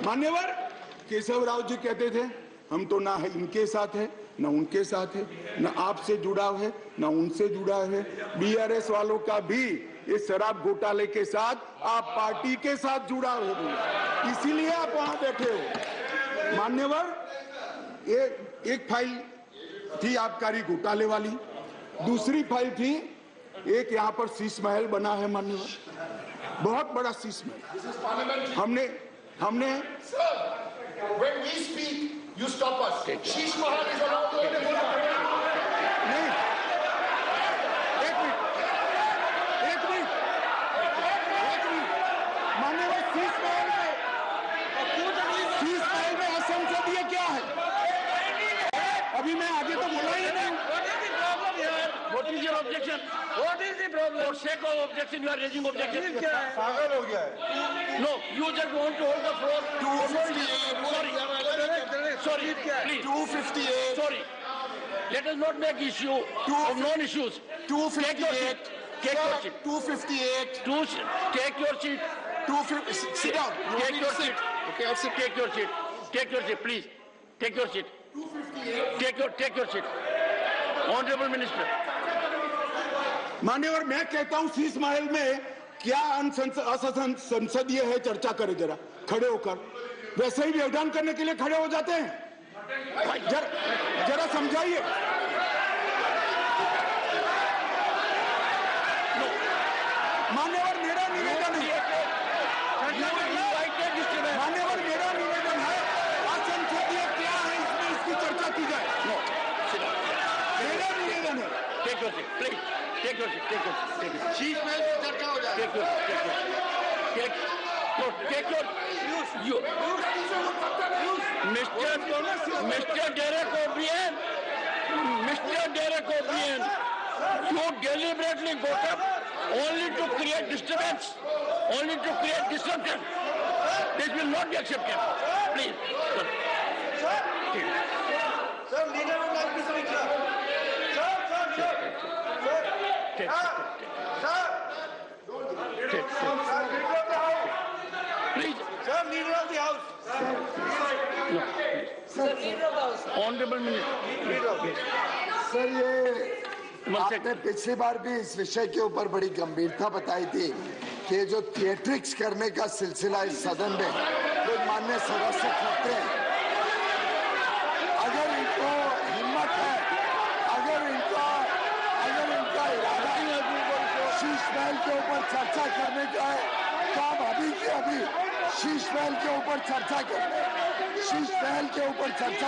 मान्यवर केशव राव जी कहते थे हम तो ना है इनके साथ है ना उनके साथ है, ना आपसे जुड़ाव है ना उनसे जुड़ाव है। बीआरएस वालों का भी इस शराब घोटाले के साथ आप पार्टी के साथ जुड़ाव है, इसीलिए आप वहां बैठे हो। मान्यवर एक फाइल थी आबकारी घोटाले वाली, दूसरी फाइल थी एक यहाँ पर शीश महल बना है मान्यवर, बहुत बड़ा शीश महल। हमने When we speak, you stop us. Sheesh Mahal is allowed to नहीं, एक मिनट मान्यवर, शीश महल में असंसदीय क्या है? अभी मैं आगे तो बोला ही नहीं। What is your objection? What is the problem? For sake of objection, you are raising objection. पागल हो गया है। No, you just want to hold the floor. 258. Sorry, please. 258. Sorry. Let us not make issue of non-issues. 258. Take your seat. 258. Take your seat. 250. Sit down. Take your seat. Okay, I'll sit. Take your seat. Take your seat, please. Take your seat. 258. Take your seat. Honorable Minister. मान्यवर मैं कहता हूं शीश महल में क्या असंसदीय है, चर्चा करें जरा खड़े होकर। वैसे ही व्यवधान करने के लिए खड़े हो जाते हैं, जरा समझाइए। मान्यवर मेरा निवेदन है, मान्यवर मेरा निवेदन है, असंसदीय क्या है इसमें इसकी चर्चा की जाए। मेरा निवेदन है। Take your seat, please. Take your seat. Take your seat. Take your seat. Sheesh Mahal पे चर्चा हो जाए। Take your seat. Take your. You. Mr. Derek O'Brien. You deliberately got up only to create disturbance, only to create disruption. This will not be accepted. Please. Sir, leader would like to speak, sir. Please. Sir, leader of the house. Honorable Minister. Sir ये आपने पिछली बार भी इस विषय के ऊपर बड़ी गंभीरता बताई थी कि जो थिएट्रिक्स करने का सिलसिला इस सदन में जो माननीय सदस्य करते हैं, अगर इनको हिम्मत है, अगर इनका इरादा शीश महल के ऊपर चर्चा करने का है तो आप अभी के अभी शीश महल के ऊपर चर्चा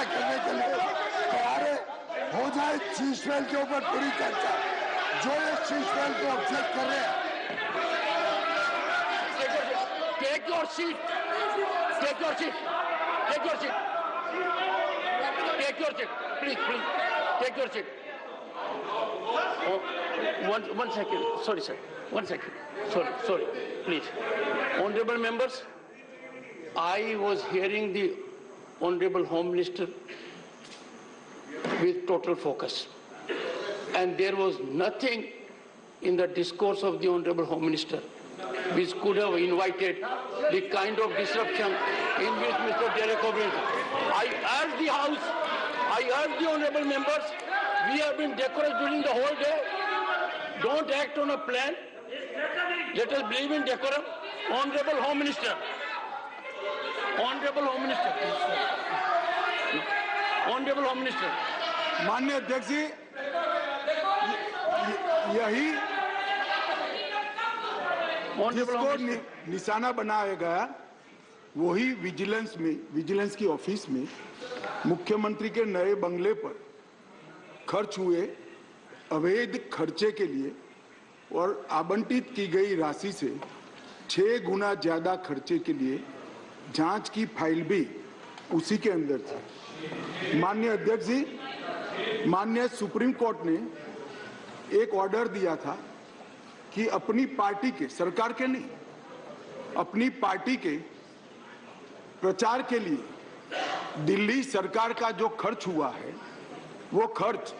करने के लिए तैयार है। हो जाए शीश महल के ऊपर पूरी चर्चा। जो ये शीश महल को ऑब्जेक्ट कर रहे हैं, Take your seat. Take your seat. Take your seat. Take your seat. Please. Take your seat. Oh, one second. Sorry, sir. 1 second. Sorry. Please. Honorable members, I was hearing the Honorable Home Minister with total focus. And there was nothing in the discourse of the Honorable Home Minister which could have invited the kind of disruption in which Mr. Derek O'Brien. I urge the House, I urge the Honorable members, we have been decorous during the whole day. Don't act on a plan. Let us believe in decorum. Honorable Home Minister. Honorable Home Minister. Honorable Home Minister. माननीय अध्यक्ष जी, यही जिसको निशाना बनाया गया वही vigilance की office में मुख्यमंत्री के नए बंगले पर खर्च हुए अवैध खर्चे के लिए और आवंटित की गई राशि से 6 गुना ज्यादा खर्चे के लिए जांच की फाइल भी उसी के अंदर थी। माननीय अध्यक्ष जी, माननीय सुप्रीम कोर्ट ने एक ऑर्डर दिया था कि अपनी पार्टी के, सरकार के नहीं, अपनी पार्टी के प्रचार के लिए दिल्ली सरकार का जो खर्च हुआ है वो खर्च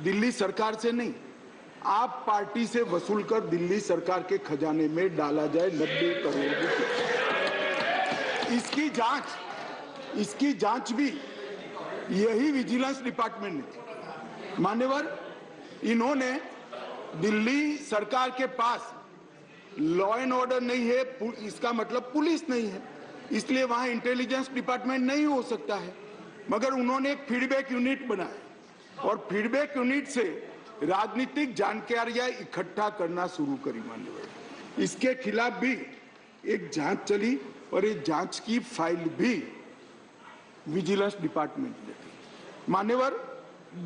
दिल्ली सरकार से नहीं, आप पार्टी से वसूल कर दिल्ली सरकार के खजाने में डाला जाए 90 करोड़ रुपए। इसकी जांच भी यही विजिलेंस डिपार्टमेंट ने की। मान्यवर, इन्होंने दिल्ली सरकार के पास लॉ एंड ऑर्डर नहीं है, इसका मतलब पुलिस नहीं है, इसलिए वहां इंटेलिजेंस डिपार्टमेंट नहीं हो सकता है, मगर उन्होंने एक फीडबैक यूनिट बनाया और फीडबैक यूनिट से राजनीतिक जानकारियां इकट्ठा करना शुरू करी। मान्यवर, इसके खिलाफ भी एक जांच चली और ये जांच की फाइल भी विजिलेंस डिपार्टमेंट ने दी। मान्यवर,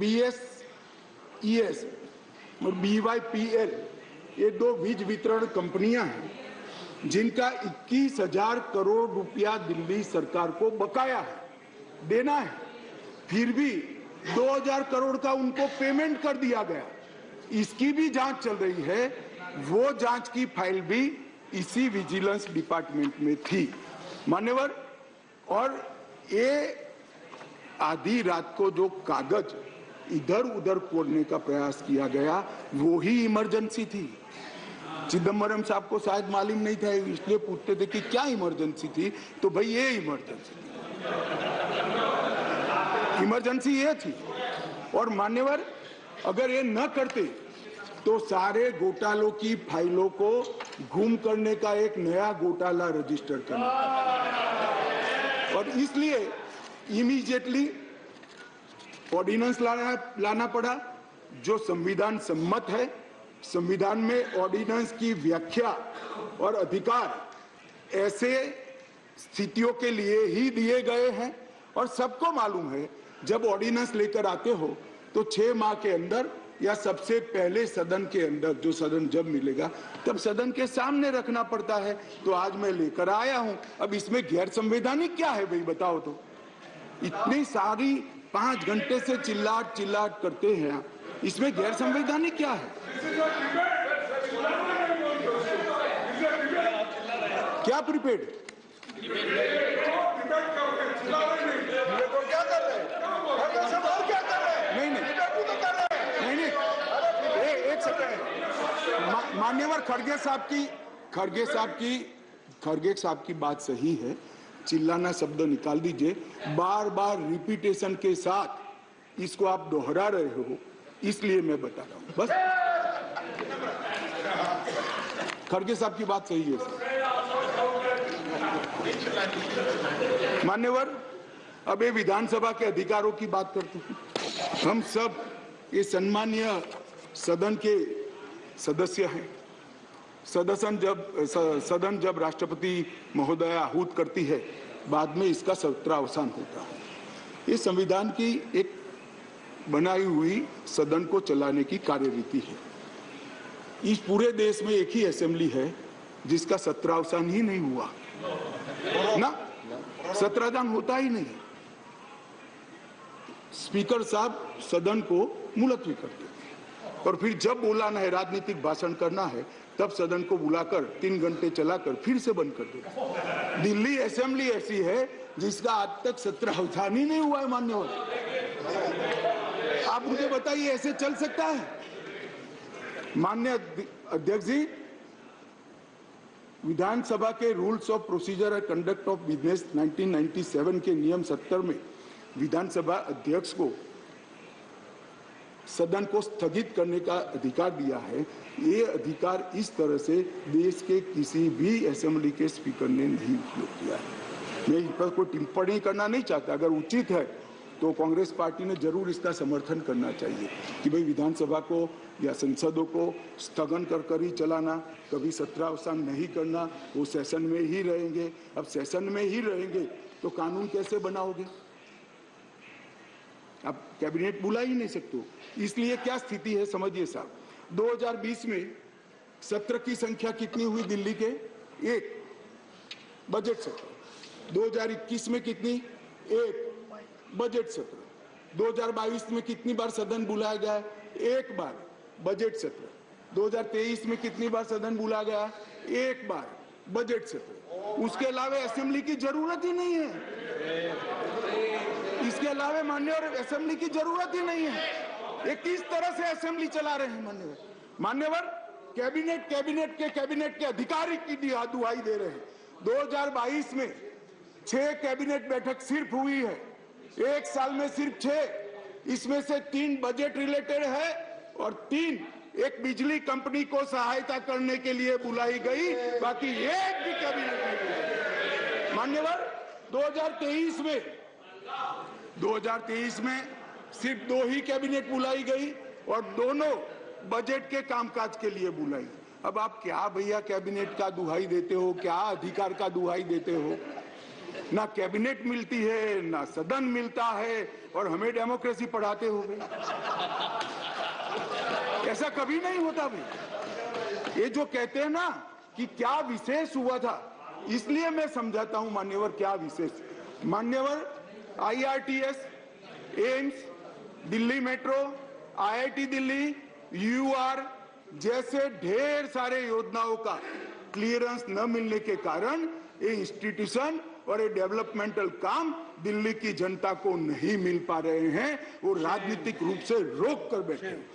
BSES और BYPL ये दो वीज वितरण कंपनियां हैं जिनका 21,000 करोड़ रुपया दिल्ली सरकार को बकाया है, देना है, फिर भी 2,000 करोड़ का उनको पेमेंट कर दिया गया। इसकी भी जांच चल रही है, वो जांच की फाइल भी इसी विजिलेंस डिपार्टमेंट में थी। मान्यवर, और ये आधी रात को जो कागज इधर उधर कोड़ने का प्रयास किया गया वो ही इमरजेंसी थी। चिदम्बरम साहब को शायद मालूम नहीं था, इसलिए पूछते थे कि क्या इमरजेंसी थी, तो भाई ये इमरजेंसी थी, इमरजेंसी ये थी। और मान्यवर, अगर ये न करते तो सारे घोटालों की फाइलों को गुम करने का एक नया घोटाला रजिस्टर करना, और इसलिए इमीडिएटली ऑर्डिनेंस लाना पड़ा जो संविधान सम्मत है। संविधान में ऑर्डिनेंस की व्याख्या और अधिकार ऐसे स्थितियों के लिए ही दिए गए हैं, और सबको मालूम है जब ऑर्डिनेंस लेकर आते हो तो 6 माह के अंदर या सबसे पहले सदन के अंदर, जो सदन जब मिलेगा तब सदन के सामने रखना पड़ता है। तो आज मैं लेकर आया हूं, अब इसमें गैर संवैधानिक क्या है भाई बताओ तो? इतनी सारी 5 घंटे से चिल्लाट करते हैं, इसमें गैर संवैधानिक क्या है? क्या प्रीपेड? नहीं, एक सेकंड। मान्यवर, खड़गे साहब की बात सही है, चिल्लाना शब्द निकाल दीजिए, बार बार रिपीटेशन के साथ इसको आप दोहरा रहे हो, इसलिए मैं बता रहा हूं बस। खड़गे साहब की बात सही है सर। मान्यवर, अब ये विधानसभा के अधिकारों की बात करते हैं। हम सब ये सम्मानीय सदन के सदस्य हैं। सदन जब राष्ट्रपति महोदया आहूत करती है, बाद में इसका सत्र अवसान होता है। ये संविधान की एक बनाई हुई सदन को चलाने की कार्यरीति है। इस पूरे देश में एक ही असेंबली है जिसका सत्रावसान ही नहीं हुआ ना, सत्रावसान होता ही नहीं। स्पीकर साहब सदन को मुलतवी करते हैं और फिर जब बुलाना है, राजनीतिक भाषण करना है, तब सदन को बुलाकर 3 घंटे चलाकर फिर से बंद कर देते हैं। दिल्ली असेंबली ऐसी है जिसका आज तक सत्रावसान ही नहीं हुआ है। मान्यवर, आप मुझे बताइए ऐसे चल सकता है? माननीय अध्यक्ष जी, विधानसभा के rules of procedure and conduct of business 1997 के नियम 70 में विधानसभा अध्यक्ष को सदन को स्थगित करने का अधिकार दिया है। ये अधिकार इस तरह से देश के किसी भी असेंबली के स्पीकर ने नहीं उपयोग किया है। मैं इस पर कोई टिप्पणी करना नहीं चाहता, अगर उचित है तो कांग्रेस पार्टी ने जरूर इसका समर्थन करना चाहिए कि भाई विधानसभा को या संसदों को स्थगन कर ही चलाना, कभी सत्रावसान नहीं करना, वो सेशन में ही रहेंगे। अब सेशन में ही रहेंगे तो कानून कैसे बनाओगे? आप कैबिनेट बुला ही नहीं सकते। इसलिए क्या स्थिति है समझिए साहब, 2020 में सत्र की संख्या कितनी हुई दिल्ली के? 1 बजट सत्र। 2021 में कितनी? 1 बजट सत्र। 2022 में कितनी बार सदन बुलाया गया? 1 बार बजट सत्र। 2023 में कितनी बार सदन बुलाया गया? 1 बार बजट सत्र। उसके अलावा असेंबली की जरूरत ही नहीं है। इसके अलावा मान्यवर असेंबली की जरूरत ही नहीं है। ये किस तरह से असेंबली चला रहे हैं मान्यवर? कैबिनेट के अधिकारी की दुहाई दे रहे हैं। 2022 में 6 कैबिनेट बैठक सिर्फ हुई है, 1 साल में सिर्फ 6, इसमें से 3 बजट रिलेटेड है और 3 एक बिजली कंपनी को सहायता करने के लिए बुलाई गई, बाकी एक भी कैबिनेट नहीं बुलाई। मान्यवर, 2023 में सिर्फ 2 ही कैबिनेट बुलाई गई और दोनों बजट के कामकाज के लिए बुलाई। अब आप क्या भैया कैबिनेट का दुहाई देते हो, क्या अधिकार का दुहाई देते हो? ना कैबिनेट मिलती है, ना सदन मिलता है और हमें डेमोक्रेसी पढ़ाते हो भाई। ऐसा कभी नहीं होता भाई। ये जो कहते हैं ना कि क्या विशेष हुआ था, इसलिए मैं समझाता हूं मान्यवर क्या विशेष। मान्यवर, IRTS, AIIMS, Delhi metro, IIT Delhi, UR जैसे ढेर सारे योजनाओं का क्लियरेंस न मिलने के कारण ये इंस्टीट्यूशन और ये डेवलपमेंटल काम दिल्ली की जनता को नहीं मिल पा रहे हैं, वो राजनीतिक रूप से रोक कर बैठे हैं।